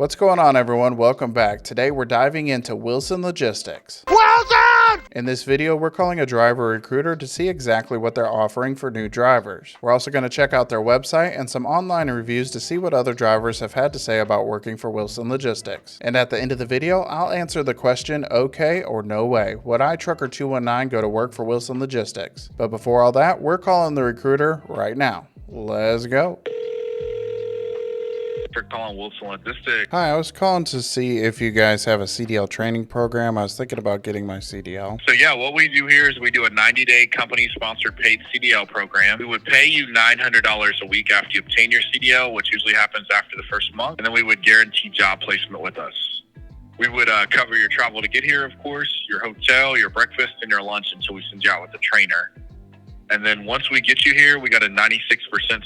What's going on, everyone? Welcome back. Today we're diving into Wilson Logistics. Wilson! In this video, we're calling a driver recruiter to see exactly what they're offering for new drivers. We're also going to check out their website and some online reviews to see what other drivers have had to say about working for Wilson Logistics. And at the end of the video, I'll answer the question, okay or no way. Would I, Trucker 219, go to work for Wilson Logistics? But before all that, we're calling the recruiter right now. Let's go. For calling Wilson Logistics. Hi, I was calling to see if you guys have a CDL training program. I was thinking about getting my CDL. So yeah, what we do here is we do a 90-day company-sponsored paid CDL program. We would pay you $900 a week after you obtain your CDL, which usually happens after the first month, and then we would guarantee job placement with us. We would cover your travel to get here, of course, your hotel, your breakfast, and your lunch until we send you out with a trainer. And then once we get you here, we got a 96%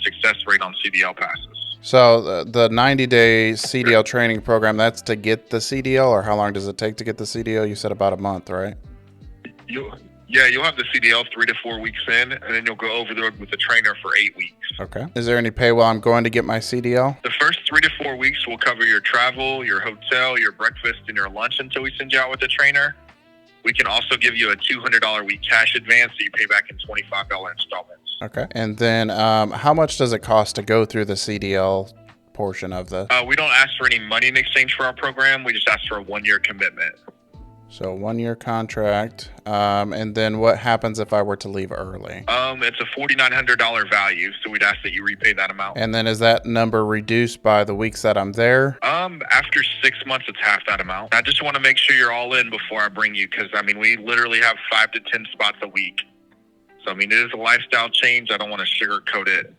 success rate on CDL passes. So the 90-day CDL training program, that's to get the CDL, or how long does it take to get the CDL? You said about a month, right? You'll have the CDL 3 to 4 weeks in, and then you'll go over the road with the trainer for 8 weeks. Okay. Is there any pay while I'm going to get my CDL? The first 3 to 4 weeks will cover your travel, your hotel, your breakfast, and your lunch until we send you out with the trainer. We can also give you a $200 a week cash advance that you pay back in $25 installments. Okay. And then how much does it cost to go through the CDL portion of this? We don't ask for any money in exchange for our program. We just ask for a 1-year commitment. So 1-year contract. And then what happens if I were to leave early? It's a $4,900 value, so we'd ask that you repay that amount. And then is that number reduced by the weeks that I'm there? After 6 months, it's half that amount. I just want to make sure you're all in before I bring you, because, we literally have 5 to 10 spots a week. So, it is a lifestyle change. I don't want to sugarcoat it.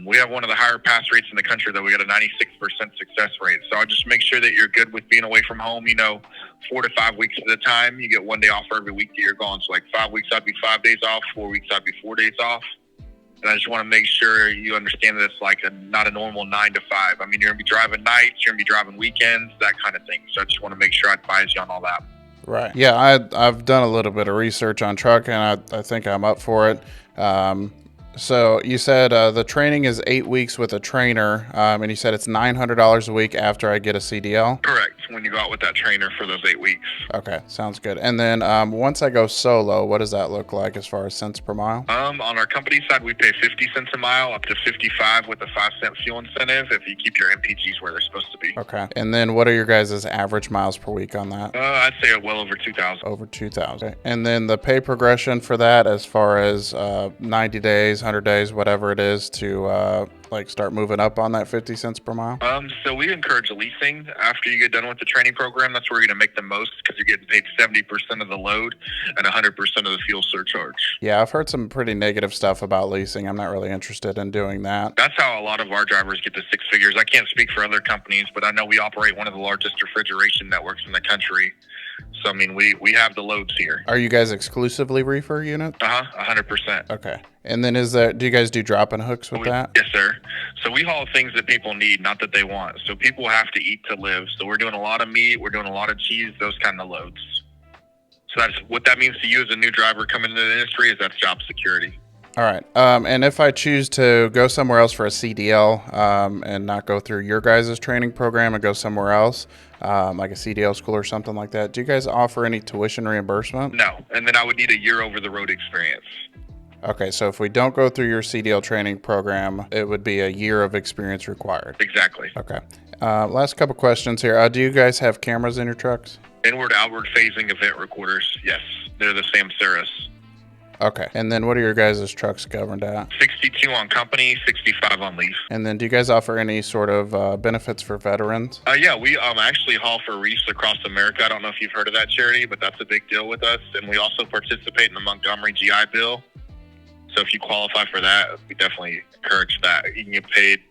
We have one of the higher pass rates in the country, though. We got a 96% success rate. So I just make sure that you're good with being away from home, 4 to 5 weeks at a time. You get 1 day off for every week that you're gone. So like 5 weeks, I'd be 5 days off. 4 weeks, I'd be 4 days off. And I just want to make sure you understand that it's like not a normal 9 to 5. You're going to be driving nights, you're going to be driving weekends, that kind of thing. So I just want to make sure I advise you on all that. Right. Yeah, I've done a little bit of research on trucking. I think I'm up for it. So you said the training is 8 weeks with a trainer, and you said it's $900 a week after I get a CDL? Correct, when you go out with that trainer for those 8 weeks. Okay, sounds good. And then once I go solo, what does that look like as far as cents per mile? On our company side, we pay 50 cents a mile, up to 55 with a 5-cent fuel incentive if you keep your MPGs where they're supposed to be. Okay. And then what are your guys' average miles per week on that? I'd say well over 2,000. Over 2,000. Okay. And then the pay progression for that as far as 90 days, 100 days, whatever it is to start moving up on that 50 cents per mile? So we encourage leasing after you get done with the training program. That's where you're going to make the most, because you're getting paid 70% of the load and 100% of the fuel surcharge. Yeah, I've heard some pretty negative stuff about leasing. I'm not really interested in doing that. That's how a lot of our drivers get to 6 figures. I can't speak for other companies, but I know we operate one of the largest refrigeration networks in the country. So, we have the loads here. Are you guys exclusively reefer units? 100%. Okay. And then do you guys do drop-in hooks with that? Yes, sir. So we haul things that people need, not that they want. So people have to eat to live. So we're doing a lot of meat. We're doing a lot of cheese, those kind of loads. So that's what that means to you as a new driver coming into the industry, is that's job security. All right. And if I choose to go somewhere else for a CDL and not go through your guys' training program and go somewhere else, like a CDL school or something like that, do you guys offer any tuition reimbursement? No. And then I would need a year over the road experience. Okay. So if we don't go through your CDL training program, it would be a year of experience required. Exactly. Okay. Last couple questions here. Do you guys have cameras in your trucks? Inward, outward phasing event recorders. Yes. They're the Samceras. Okay. And then what are your guys' trucks governed at? 62 on company, 65 on lease. And then do you guys offer any sort of benefits for veterans? Yeah, we actually haul for Reefs Across America. I don't know if you've heard of that charity, but that's a big deal with us. And we also participate in the Montgomery GI Bill. So if you qualify for that, we definitely encourage that. You can get paid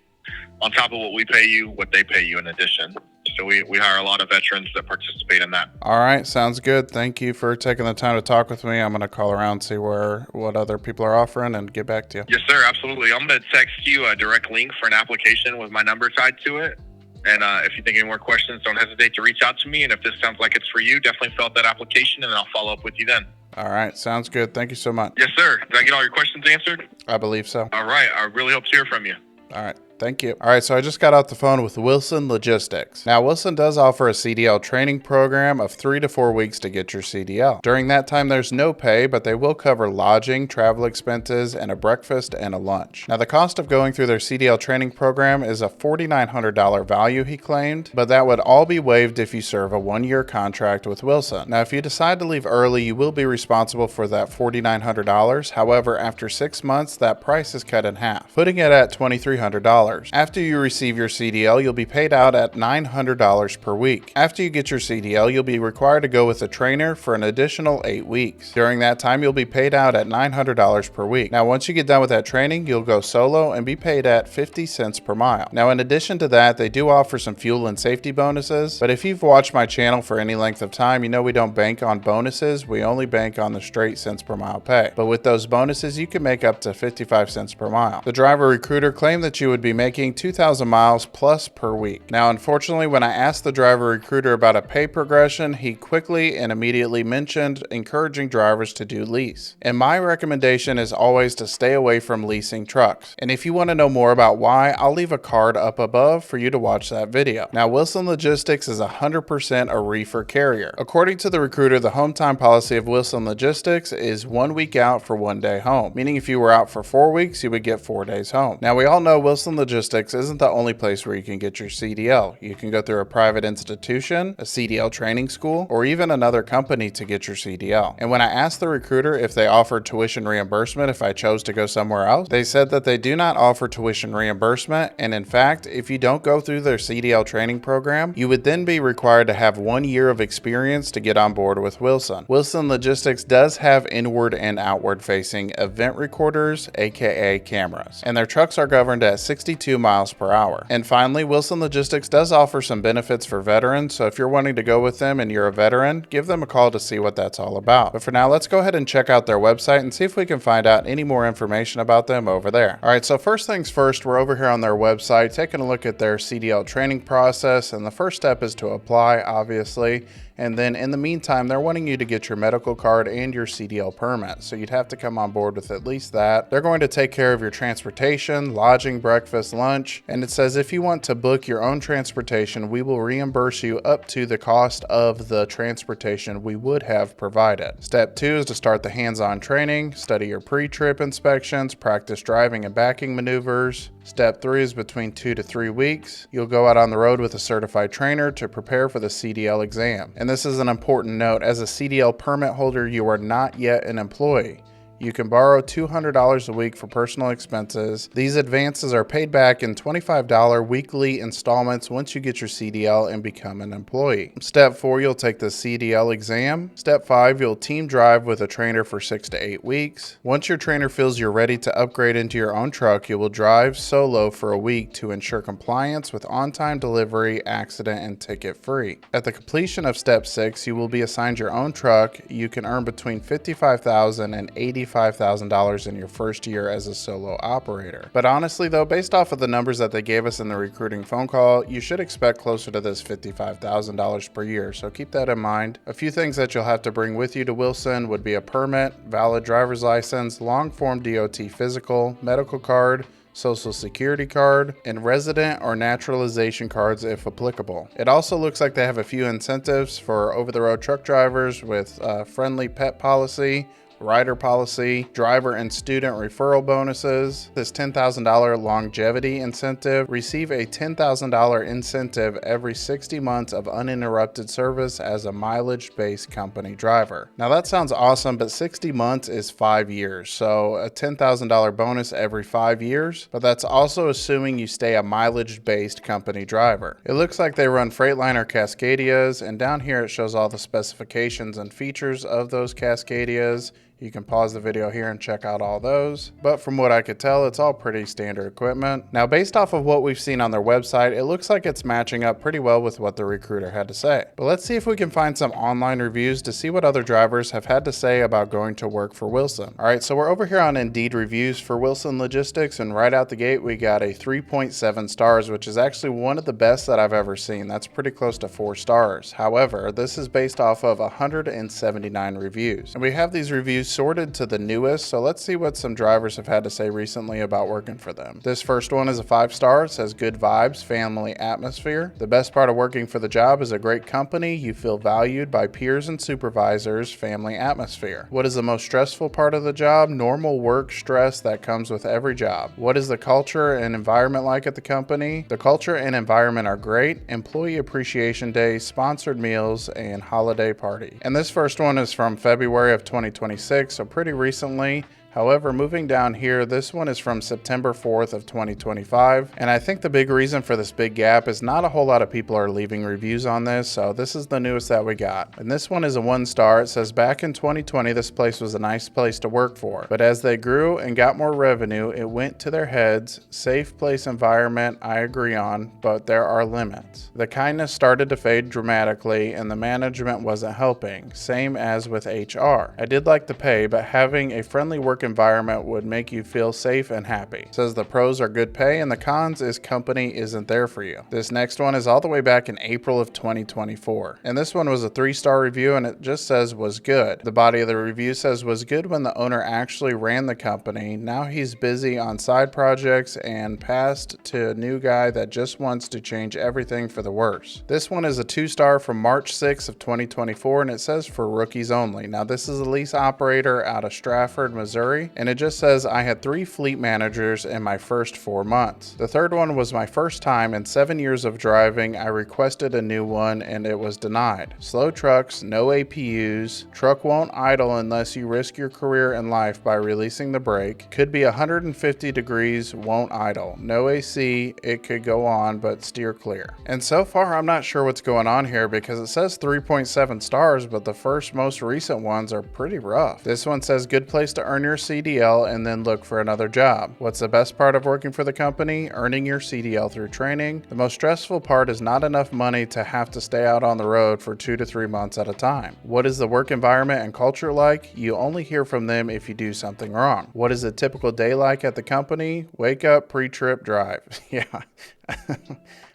on top of what we pay you, what they pay you in addition. So we hire a lot of veterans that participate in that. All right, sounds good. Thank you for taking the time to talk with me. I'm going to call around, see what other people are offering, and get back to you. Yes, sir, absolutely. I'm going to text you a direct link for an application with my number tied to it. And if you think any more questions, don't hesitate to reach out to me. And if this sounds like it's for you, definitely fill out that application, and I'll follow up with you then. All right, sounds good. Thank you so much. Yes, sir. Did I get all your questions answered? I believe so. All right. I really hope to hear from you. All right. Thank you. All right, so I just got off the phone with Wilson Logistics. Now, Wilson does offer a CDL training program of 3 to 4 weeks to get your CDL. During that time, there's no pay, but they will cover lodging, travel expenses, and a breakfast and a lunch. Now, the cost of going through their CDL training program is a $4,900 value, he claimed, but that would all be waived if you serve a 1-year contract with Wilson. Now, if you decide to leave early, you will be responsible for that $4,900. However, after 6 months, that price is cut in half, putting it at $2,300. After you receive your CDL, you'll be paid out at $900 per week. After you get your CDL, you'll be required to go with a trainer for an additional 8 weeks. During that time, you'll be paid out at $900 per week. Now, once you get done with that training, you'll go solo and be paid at 50 cents per mile. Now, in addition to that, they do offer some fuel and safety bonuses, but if you've watched my channel for any length of time, you know we don't bank on bonuses. We only bank on the straight cents per mile pay. But with those bonuses, you can make up to 55 cents per mile. The driver recruiter claimed that you would be making 2,000 miles plus per week. Now, unfortunately, when I asked the driver recruiter about a pay progression, he quickly and immediately mentioned encouraging drivers to do lease. And my recommendation is always to stay away from leasing trucks. And if you want to know more about why, I'll leave a card up above for you to watch that video. Now, Wilson Logistics is 100% a reefer carrier. According to the recruiter, the home time policy of Wilson Logistics is 1 week out for 1 day home, meaning if you were out for 4 weeks, you would get 4 days home. Now, we all know Wilson Logistics isn't the only place where you can get your CDL. You can go through a private institution, a CDL training school, or even another company to get your CDL. And when I asked the recruiter if they offered tuition reimbursement if I chose to go somewhere else, they said that they do not offer tuition reimbursement. And in fact, if you don't go through their CDL training program, you would then be required to have 1 year of experience to get on board with Wilson. Wilson Logistics does have inward and outward facing event recorders, aka cameras, and their trucks are governed at 62 miles per hour. And finally, Wilson Logistics does offer some benefits for veterans, so if you're wanting to go with them and you're a veteran, give them a call to see what that's all about. But for now, let's go ahead and check out their website and see if we can find out any more information about them over there. All right, so first things first, we're over here on their website taking a look at their CDL training process, and the first step is to apply, obviously. And then in the meantime, they're wanting you to get your medical card and your CDL permit. So you'd have to come on board with at least that. They're going to take care of your transportation, lodging, breakfast, lunch. And it says if you want to book your own transportation, we will reimburse you up to the cost of the transportation we would have provided. Step 2 is to start the hands-on training, study your pre-trip inspections, practice driving and backing maneuvers. Step 3 is between 2 to 3 weeks. You'll go out on the road with a certified trainer to prepare for the CDL exam. And this is an important note. As a CDL permit holder, you are not yet an employee. You can borrow $200 a week for personal expenses. These advances are paid back in $25 weekly installments once you get your CDL and become an employee. Step 4, you'll take the CDL exam. Step 5, you'll team drive with a trainer for 6 to 8 weeks. Once your trainer feels you're ready to upgrade into your own truck, you will drive solo for a week to ensure compliance with on-time delivery, accident, and ticket-free. At the completion of Step 6, you will be assigned your own truck. You can earn between $55,000 and $85,000 in your first year as a solo operator. But honestly though, based off of the numbers that they gave us in the recruiting phone call, you should expect closer to this $55,000 per year, so keep that in mind. A few things that you'll have to bring with you to Wilson would be a permit, valid driver's license, long form DOT physical, medical card, social security card, and resident or naturalization cards if applicable. It also looks like they have a few incentives for over-the-road truck drivers with friendly pet policy, rider policy, driver and student referral bonuses, this $10,000 longevity incentive, receive a $10,000 incentive every 60 months of uninterrupted service as a mileage-based company driver. Now that sounds awesome, but 60 months is 5 years, so a $10,000 bonus every 5 years, but that's also assuming you stay a mileage-based company driver. It looks like they run Freightliner Cascadias, and down here it shows all the specifications and features of those Cascadias. You can pause the video here and check out all those, but from what I could tell, it's all pretty standard equipment. Now, based off of what we've seen on their website, it looks like it's matching up pretty well with what the recruiter had to say. But let's see if we can find some online reviews to see what other drivers have had to say about going to work for Wilson. All right, so we're over here on Indeed reviews for Wilson Logistics, and right out the gate, we got a 3.7 stars, which is actually one of the best that I've ever seen. That's pretty close to 4 stars. However, this is based off of 179 reviews, and we have these reviews reviews sorted to the newest, so let's see what some drivers have had to say recently about working for them. This first one is a 5-star. It says good vibes, family atmosphere. The best part of working for the job is a great company. You feel valued by peers and supervisors, family atmosphere. What is the most stressful part of the job? Normal work stress that comes with every job. What is the culture and environment like at the company? The culture and environment are great. Employee appreciation day, sponsored meals, and holiday party. And this first one is from February of 2026, so pretty recently. However, moving down here, this one is from September 4th of 2025, and I think the big reason for this big gap is not a whole lot of people are leaving reviews on this, so this is the newest that we got. And this one is a 1-star. It says, back in 2020, this place was a nice place to work for, but as they grew and got more revenue, it went to their heads. Safe place environment, I agree on, but there are limits. The kindness started to fade dramatically, and the management wasn't helping, same as with HR. I did like the pay, but having a friendly work environment would make you feel safe and happy. It says the pros are good pay and the cons is company isn't there for you. This next one is all the way back in April of 2024. And this one was a 3-star review and it just says was good. The body of the review says was good when the owner actually ran the company. Now he's busy on side projects and passed to a new guy that just wants to change everything for the worse. This one is a 2-star from March 6th of 2024 and it says for rookies only. Now this is a lease operator out of Stratford, Missouri. And it just says I had 3 fleet managers in my first 4 months. The third one was my first time in 7 years of driving. I requested a new one and it was denied. Slow trucks, no APUs, truck won't idle unless you risk your career and life by releasing the brake. Could be 150 degrees, won't idle. No AC, it could go on, but steer clear. And so far I'm not sure what's going on here because it says 3.7 stars, but the first most recent ones are pretty rough. This one says good place to earn your CDL and then look for another job. What's the best part of working for the company? Earning your CDL through training. The most stressful part is not enough money to have to stay out on the road for 2 to 3 months at a time. What is the work environment and culture like? You only hear from them if you do something wrong. What is a typical day like at the company? Wake up, pre-trip, drive. Yeah.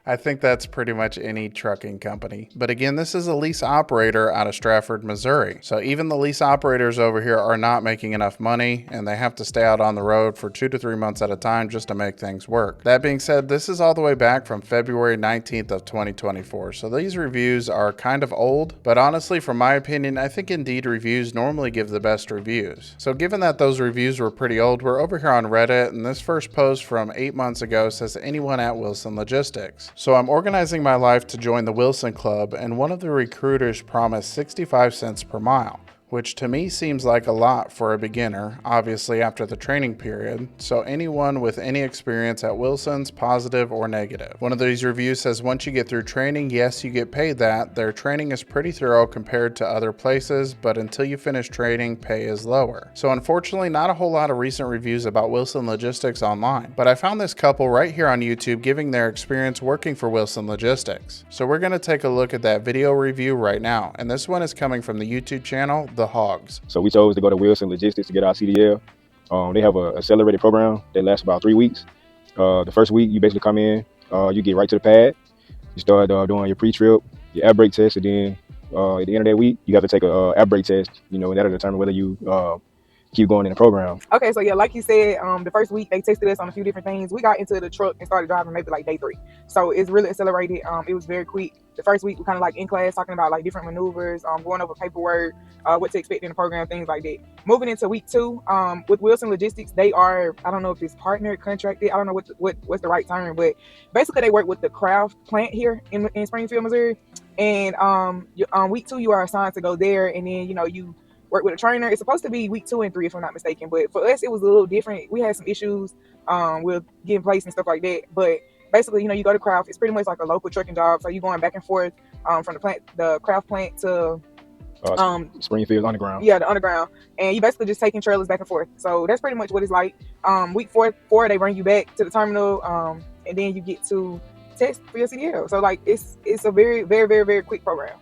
I think that's pretty much any trucking company. But again, this is a lease operator out of Stratford, Missouri. So even the lease operators over here are not making enough money and they have to stay out on the road for 2 to 3 months at a time just to make things work. That being said, this is all the way back from February 19th of 2024. So these reviews are kind of old, but honestly, from my opinion, I think Indeed reviews normally give the best reviews. So given that those reviews were pretty old, we're over here on Reddit and this first post from 8 months ago says anyone at Wilson Logistics. So I'm organizing my life to join the Wilson Club and one of the recruiters promised 65 cents per mile, which to me seems like a lot for a beginner, obviously after the training period, so anyone with any experience at Wilson's, positive or negative. One of these reviews says once you get through training, yes, you get paid that. Their training is pretty thorough compared to other places, but until you finish training, pay is lower. So unfortunately, not a whole lot of recent reviews about Wilson Logistics online, but I found this couple right here on YouTube giving their experience working for Wilson Logistics. So we're gonna take a look at that video review right now, and this one is coming from the YouTube channel, The Hogs. So we chose to go to Wilson Logistics to get our CDL. They have an accelerated program that lasts about 3 weeks. The first week, you basically come in, you get right to the pad. You start doing your pre-trip, your air brake test, and then at the end of that week, you have to take a air brake test, and that'll determine whether you keep going in the program. Okay, so yeah, like you said, the first week they tested us on a few different things. We got into the truck and started driving maybe like day 3. So it's really accelerated. It was very quick. The first week we kind of like in class talking about like different maneuvers, going over paperwork, what to expect in the program, things like that. Moving into week 2, with Wilson Logistics, they are, I don't know if it's partnered, contracted, I don't know what's the right term, but basically they work with the craft plant here in Springfield, Missouri. And week 2 you are assigned to go there, and then you work with a trainer. It's supposed to be week 2 and 3 if I'm not mistaken, but for us it was a little different. We had some issues with getting placed and stuff like that, but basically you go to craft. It's pretty much like a local trucking job, so you're going back and forth from the craft plant to Springfield underground. Yeah, the underground, and you basically just taking trailers back and forth. So that's pretty much what it's like. Week 4 they bring you back to the terminal, and then you get to test for your CDL. So like it's a very, very, very, very quick program.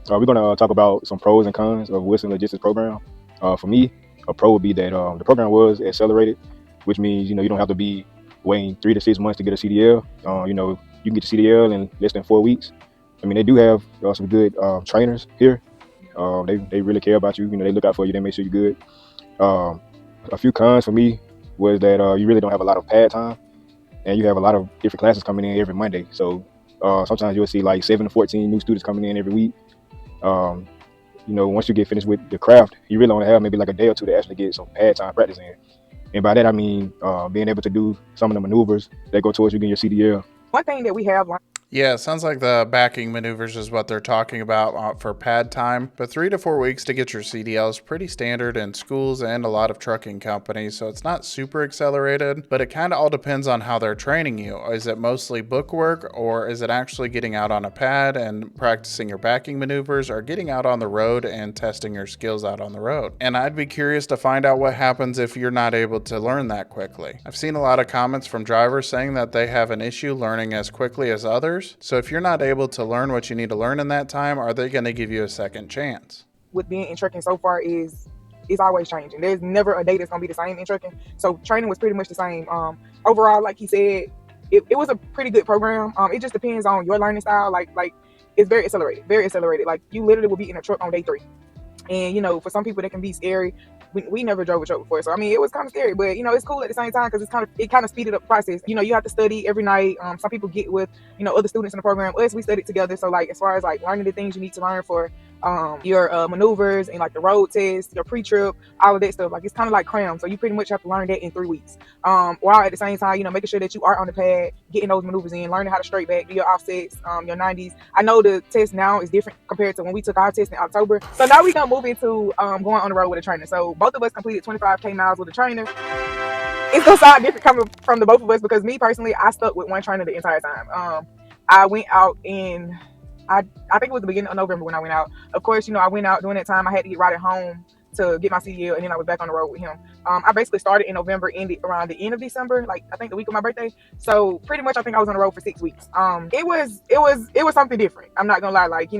We're going to talk about some pros and cons of Wilson Logistics program. For me, a pro would be that the program was accelerated, which means, you don't have to be waiting 3 to 6 months to get a CDL. You can get the CDL in less than 4 weeks. I mean, they do have some good trainers here. They really care about you. They look out for you. They make sure you're good. Um, a few cons for me was that you really don't have a lot of pad time, and you have a lot of different classes coming in every Monday. So sometimes you'll see like 7 to 14 new students coming in every week. Um, once you get finished with the craft, you really only have maybe like a day or two to actually get some pad time practice in. And by that I mean being able to do some of the maneuvers that go towards you getting your CDL. One thing that we have learned. Yeah, it sounds like the backing maneuvers is what they're talking about for pad time. But 3 to 4 weeks to get your CDL is pretty standard in schools and a lot of trucking companies, so it's not super accelerated, but it kind of all depends on how they're training you. Is it mostly book work, or is it actually getting out on a pad and practicing your backing maneuvers, or getting out on the road and testing your skills out on the road? And I'd be curious to find out what happens if you're not able to learn that quickly. I've seen a lot of comments from drivers saying that they have an issue learning as quickly as others. So if you're not able to learn what you need to learn in that time, are they going to give you a second chance? With being in trucking so far is always changing. There's never a day that's gonna be the same in trucking. So training was pretty much the same. Overall, like he said, it was a pretty good program. It just depends on your learning style. Like it's very accelerated, very accelerated. Like you literally will be in a truck on day 3. And for some people that can be scary. We never drove a truck before, so I mean it was kind of scary, but it's cool at the same time because it kind of speeded up the process. You have to study every night. Some people get with other students in the program. Us, we studied together. So like as far as like learning the things you need to learn for your maneuvers and like the road test, your pre-trip, all of that stuff, like it's kind of like cram. So you pretty much have to learn that in 3 weeks. While at the same time, making sure that you are on the pad, getting those maneuvers in, learning how to straight back, do your offsets, your 90s. I know the test now is different compared to when we took our test in October. So now we're gonna move into going on the road with a trainer. So both of us completed 25K miles with a trainer. It's gonna sound different coming from the both of us because me personally, I stuck with one trainer the entire time. I went out in I think it was the beginning of November when I went out. Of course, I went out during that time. I had to get right at home to get my CDL, and then I was back on the road with him. I basically started in November, ended around the end of December, like I think the week of my birthday. So pretty much, I think I was on the road for 6 weeks. It was something different. I'm not gonna lie, like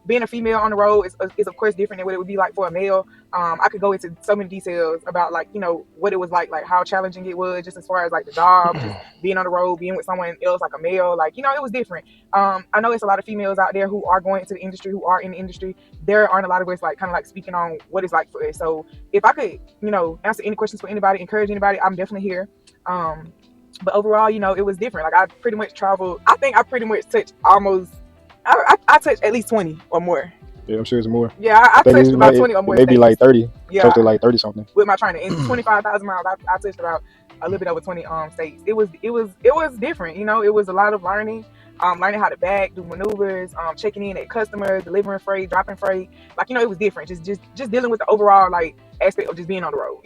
being a female on the road is of course different than what it would be like for a male. I could go into so many details about like what it was like how challenging it was, just as far as like the job, just being on the road, being with someone else like a male, like it was different. I know it's a lot of females out there who are going into the industry, who are in the industry. There aren't a lot of us like kind of like speaking on what it's like for us. So if I could answer any questions for anybody, encourage anybody, I'm definitely here. But overall, it was different. Like I pretty much traveled. I think I pretty much touched almost. I touched at least 20 or more. Yeah, I'm sure it's more. Yeah, I touched about 20 or more. Maybe states. like 30. Yeah, close to like 30 something. With my trainer, in 25,000 miles, I touched about a little bit over 20 states. It was different. It was a lot of learning. Learning how to back, do maneuvers, checking in at customers, delivering freight, dropping freight. Like it was different. Just dealing with the overall like aspect of just being on the road.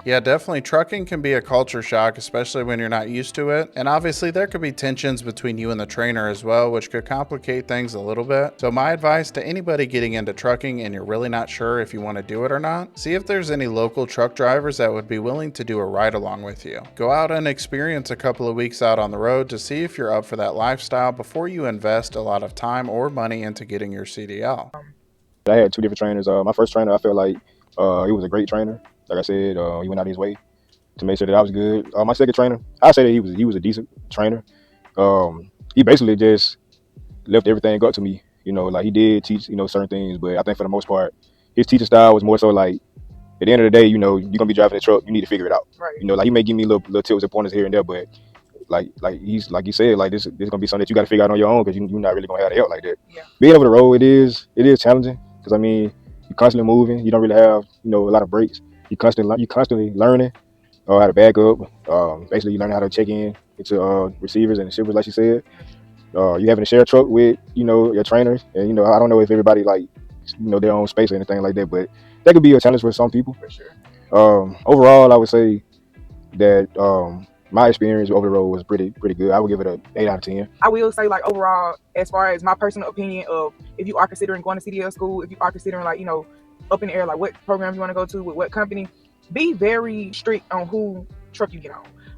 Yeah, definitely. Trucking can be a culture shock, especially when you're not used to it. And obviously, there could be tensions between you and the trainer as well, which could complicate things a little bit. So my advice to anybody getting into trucking and you're really not sure if you want to do it or not, see if there's any local truck drivers that would be willing to do a ride along with you. Go out and experience a couple of weeks out on the road to see if you're up for that lifestyle before you invest a lot of time or money into getting your CDL. I had 2 different trainers. My first trainer, I felt like he was a great trainer. Like I said, he went out of his way to make sure that I was good. My second trainer, I say that he was a decent trainer. He basically just left everything up to me. Like he did teach certain things, but I think for the most part, his teaching style was more so like at the end of the day, you're gonna be driving a truck, you need to figure it out. Right. Like he may give me little tips and pointers here and there, but like you said, like this gonna be something that you got to figure out on your own because you're not really gonna have the help like that. Yeah. Being over the road, it is challenging because I mean you're constantly moving. You don't really have a lot of breaks. You constantly learning how to back up. Basically, you learn how to check in into receivers and shippers, like you said. You having to share a truck with your trainers, and I don't know if everybody like their own space or anything like that, but that could be a challenge for some people. For sure. Overall, I would say that my experience over the road was pretty good. I would give it an 8 out of 10. I will say like overall, as far as my personal opinion of if you are considering going to CDL school, if you are considering like up in the air like what program you want to go to with what company, be very strict on who truck you get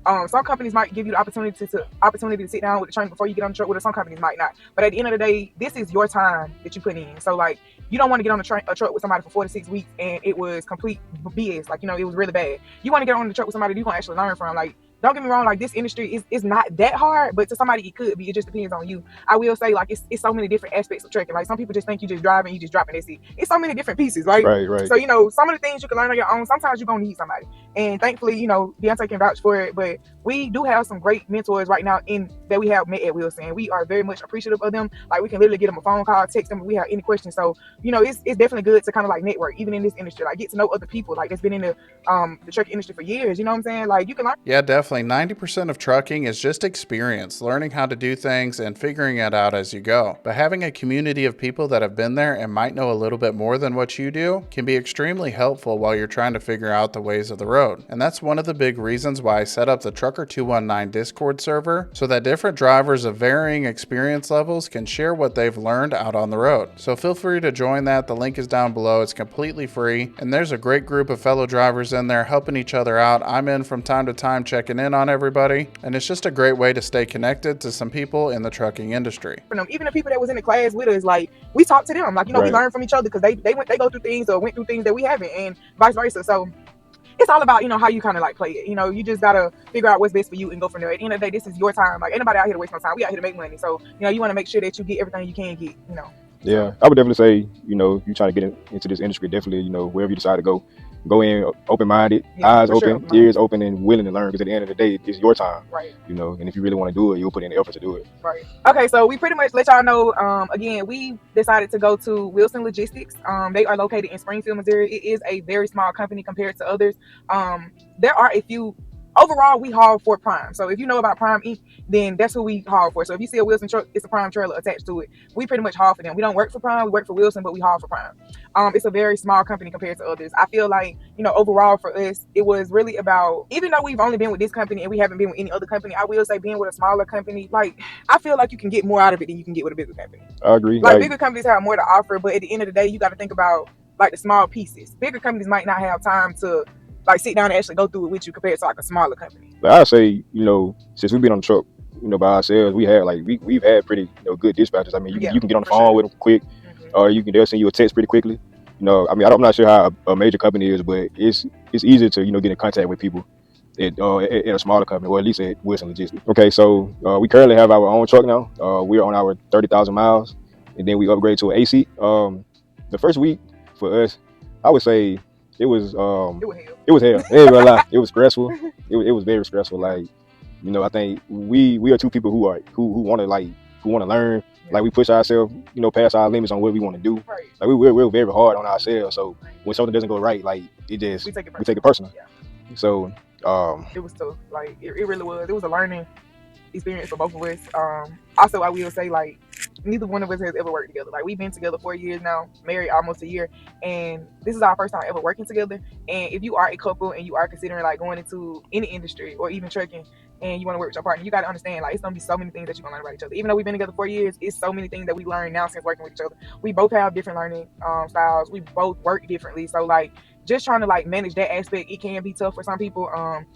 on. Some companies might give you the opportunity to sit down with the trainer before you get on the truck with it. Some companies might not. But at the end of the day, this is your time that you put in. So like you don't want to get on a truck with somebody for 4 to 6 weeks and it was complete BS. Like it was really bad. You want to get on the truck with somebody you can actually learn from. Like don't get me wrong, like this industry is not that hard, but to somebody it could be. It just depends on you. I will say, like, it's so many different aspects of trucking. Like some people just think you just drive and you just drop and that's it. It's so many different pieces, right? Right. So, some of the things you can learn on your own, sometimes you're gonna need somebody. And thankfully, Deontay can vouch for it. But we do have some great mentors right now that we have met at Wilson. We are very much appreciative of them. Like we can literally get them a phone call, text them if we have any questions. So, it's definitely good to kind of like network, even in this industry, like get to know other people like that's been in the trucking industry for years. You know what I'm saying? Like you can learn. Yeah, definitely. 90% of trucking is just experience, learning how to do things and figuring it out as you go. But having a community of people that have been there and might know a little bit more than what you do can be extremely helpful while you're trying to figure out the ways of the road. And that's one of the big reasons why I set up the Trucker 219 Discord server, so that different drivers of varying experience levels can share what they've learned out on the road. So feel free to join that. The link is down below. It's completely free. And there's a great group of fellow drivers in there helping each other out. I'm in from time to time checking in on everybody, and it's just a great way to stay connected to some people in the trucking industry. Even the people that was in the class with us, like we talk to them, like we learn from each other because they go through things or went through things that we haven't, and vice versa. So it's all about how you kind of like play it. You just gotta figure out what's best for you and go from there. At the end of the day, this is your time. Like anybody out here to waste no time. We out here to make money, so you want to make sure that you get everything you can get. Yeah, I would definitely say, you trying to get into this industry, definitely, wherever you decide to go in open-minded, eyes open, ears open, and willing to learn, because at the end of the day, it's your time. Right. And if you really want to do it, you'll put in the effort to do it. Right. Okay, so we pretty much let y'all know, again, we decided to go to Wilson Logistics. They are located in Springfield, Missouri. It is a very small company compared to others. There are a few. Overall, we haul for Prime. So if you know about Prime Inc., then that's who we haul for. So if you see a Wilson truck, it's a Prime trailer attached to it. We pretty much haul for them. We don't work for Prime, we work for Wilson, but we haul for Prime. It's a very small company compared to others. I feel like, overall for us, it was really about, even though we've only been with this company and we haven't been with any other company, I will say being with a smaller company, like, I feel like you can get more out of it than you can get with a bigger company. I agree. Like bigger companies have more to offer, but at the end of the day, you got to think about like the small pieces. Bigger companies might not have time to like sit down and actually go through it with you compared to like a smaller company. Like I say, since we've been on the truck, by ourselves, we've had pretty good dispatchers. I mean, you can get on the phone with them quick, or they'll send you a text pretty quickly. I'm not sure how a major company is, but it's easier to get in contact with people at a smaller company, or at least at Wilson Logistics. Okay, so we currently have our own truck now. We're on our 30,000 miles, and then we upgrade to an AC. The first week for us, I would say it was hell. It was hell. It ain't gonna lie. It was stressful. It was very stressful. Like, I think we are two people who want to learn. Like we push ourselves, past our limits on what we want to do. Right. Like we're very hard on ourselves. So when something doesn't go right, like we take it personal. Yeah. So it was tough. Like it really was. It was a learning experience for both of us. Also, I will say, like, neither one of us has ever worked together. Like, we've been together 4 years now, married almost a year, and this is our first time ever working together. And if you are a couple and you are considering like going into any industry or even trucking, and you want to work with your partner, you got to understand, like, it's gonna be so many things that you're gonna learn about each other. Even though we've been together 4 years, it's so many things that we learned now since working with each other. We both have different learning styles. We both work differently, so like, just trying to like manage that aspect, it can be tough for some people.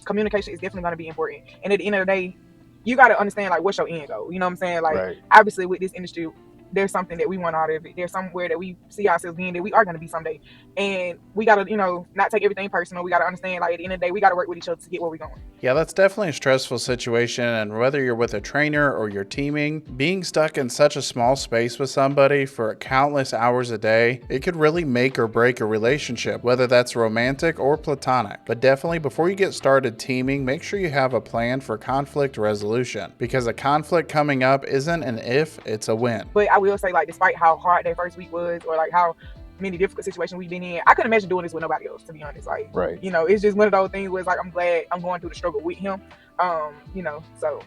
Communication is definitely gonna be important, and at the end of the day, you got to understand like what's your end goal. You know what I'm saying? Like, obviously with this industry, there's something that we want out of it. There's somewhere that we see ourselves being, that we are going to be someday, and we got to not take everything personal. We got to understand, like, at the end of the day, we got to work with each other to get where we're going. Yeah, that's definitely a stressful situation, and whether you're with a trainer or you're teaming, being stuck in such a small space with somebody for countless hours a day, it could really make or break a relationship, whether that's romantic or platonic. But definitely, before you get started teaming, make sure you have a plan for conflict resolution, because a conflict coming up isn't an if, it's a when. But I will say, like, despite how hard that first week was, or like how many difficult situations we've been in, I couldn't imagine doing this with nobody else, to be honest. Like, it's just one of those things where it's like, I'm glad I'm going through the struggle with him. So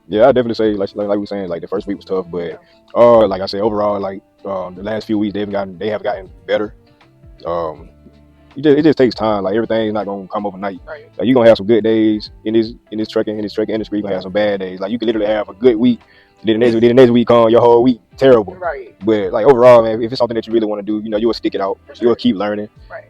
yeah, I definitely say, like we were saying, like, the first week was tough, but like I said, overall, like, the last few weeks they have gotten better. It just takes time. Like, everything's not gonna come overnight. Right. Like, you're gonna have some good days in this trucking industry. You're gonna have some bad days. Like, you can literally have a good week, then the next week on your whole week terrible. Right. But like, overall, man, if it's something that you really want to do, you'll stick it out. You'll keep learning. Right.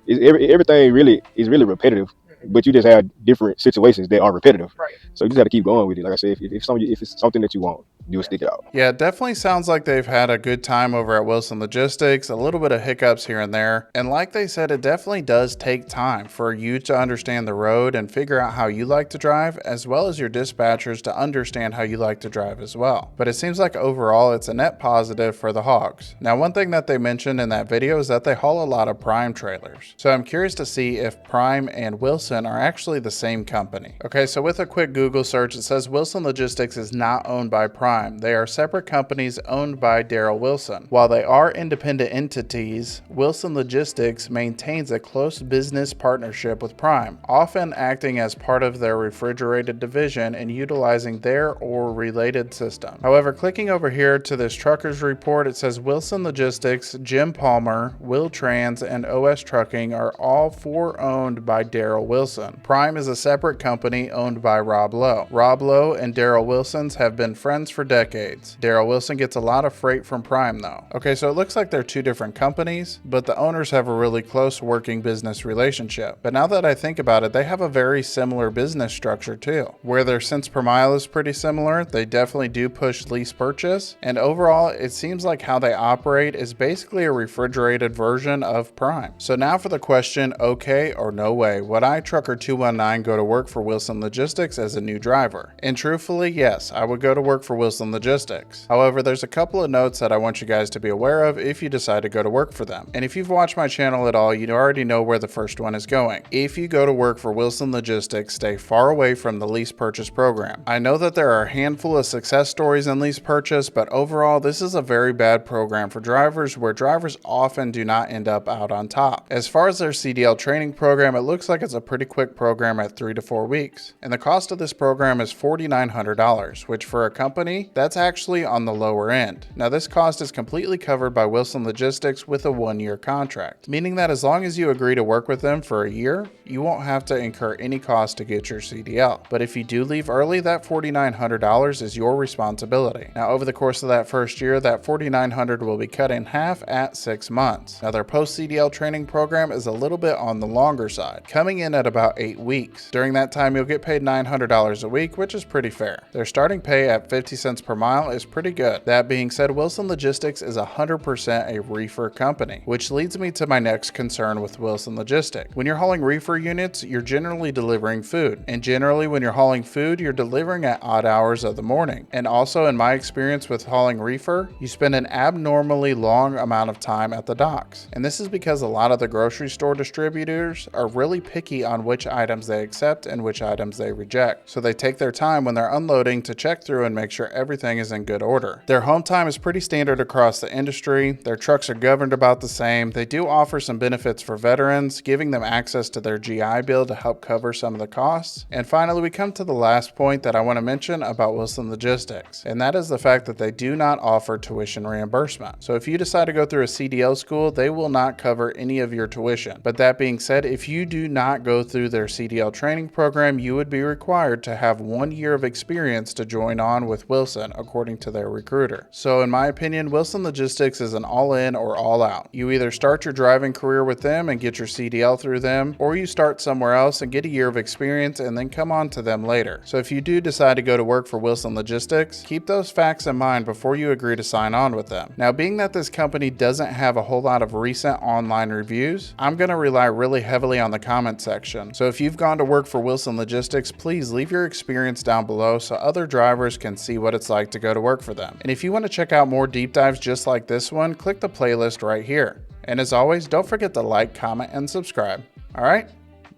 Everything really is really repetitive, but you just have different situations that are repetitive. Right. So you just have to keep going with it. Like I said, if it's something that you want. you'll stick it out. Yeah, it definitely sounds like they've had a good time over at Wilson Logistics, a little bit of hiccups here and there. And like they said, it definitely does take time for you to understand the road and figure out how you like to drive, as well as your dispatchers to understand how you like to drive as well. But it seems like overall it's a net positive for the Hogs. Now, one thing that they mentioned in that video is that they haul a lot of Prime trailers. So I'm curious to see if Prime and Wilson are actually the same company. Okay, so with a quick Google search, it says Wilson Logistics is not owned by Prime. They are separate companies owned by Daryl Wilson. While they are independent entities, Wilson Logistics maintains a close business partnership with Prime, often acting as part of their refrigerated division and utilizing their or related system. However, clicking over here to this truckers report, it says Wilson Logistics, Jim Palmer, Will Trans, and OS Trucking are all four owned by Daryl Wilson. Prime is a separate company owned by Rob Lowe. Rob Lowe and Daryl Wilson's have been friends for decades. Daryl Wilson gets a lot of freight from Prime though. Okay, so it looks like they're two different companies, but the owners have a really close working business relationship. But now that I think about it, they have a very similar business structure too. Where their cents per mile is pretty similar, they definitely do push lease purchase, and overall it seems like how they operate is basically a refrigerated version of Prime. So now for the question, okay or no way, would I, Trucker 219, go to work for Wilson Logistics as a new driver? And truthfully, yes, I would go to work for Wilson Logistics. However, there's a couple of notes that I want you guys to be aware of if you decide to go to work for them. And if you've watched my channel at all, you already know where the first one is going. If you go to work for Wilson Logistics, stay far away from the lease purchase program. I know that there are a handful of success stories in lease purchase, but overall, this is a very bad program for drivers where drivers often do not end up out on top. As far as their CDL training program, it looks like it's a pretty quick program at 3 to 4 weeks. And the cost of this program is $4,900, which for a company, that's actually on the lower end. Now, this cost is completely covered by Wilson Logistics with a 1-year contract, meaning that as long as you agree to work with them for a year, you won't have to incur any cost to get your CDL. But if you do leave early, that $4,900 is your responsibility. Now, over the course of that first year, that $4,900 will be cut in half at 6 months. Now, their post-CDL training program is a little bit on the longer side, coming in at about 8 weeks. During that time, you'll get paid $900 a week, which is pretty fair. Their starting pay at 50 cents per mile is pretty good. That being said, Wilson Logistics is 100% a reefer company, which leads me to my next concern with Wilson Logistics. When you're hauling reefer units, you're generally delivering food. And generally, when you're hauling food, you're delivering at odd hours of the morning. And also, in my experience with hauling reefer, you spend an abnormally long amount of time at the docks. And this is because a lot of the grocery store distributors are really picky on which items they accept and which items they reject. So they take their time when they're unloading to check through and make sure everything is in good order. Their home time is pretty standard across the industry. Their trucks are governed about the same. They do offer some benefits for veterans, giving them access to their GI Bill to help cover some of the costs. And finally, we come to the last point that I want to mention about Wilson Logistics, and that is the fact that they do not offer tuition reimbursement. So if you decide to go through a CDL school, they will not cover any of your tuition. But that being said, if you do not go through their CDL training program, you would be required to have 1 year of experience to join on with Wilson, according to their recruiter. So in my opinion, Wilson Logistics is an all in or all out. You either start your driving career with them and get your CDL through them, or you start somewhere else and get a year of experience and then come on to them later. So if you do decide to go to work for Wilson Logistics, keep those facts in mind before you agree to sign on with them. Now, being that this company doesn't have a whole lot of recent online reviews, I'm going to rely really heavily on the comment section. So if you've gone to work for Wilson Logistics, please leave your experience down below so other drivers can see what it's like to go to work for them. And if you want to check out more deep dives just like this one, click the playlist right here. And as always, don't forget to like, comment, and subscribe. All right,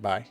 bye.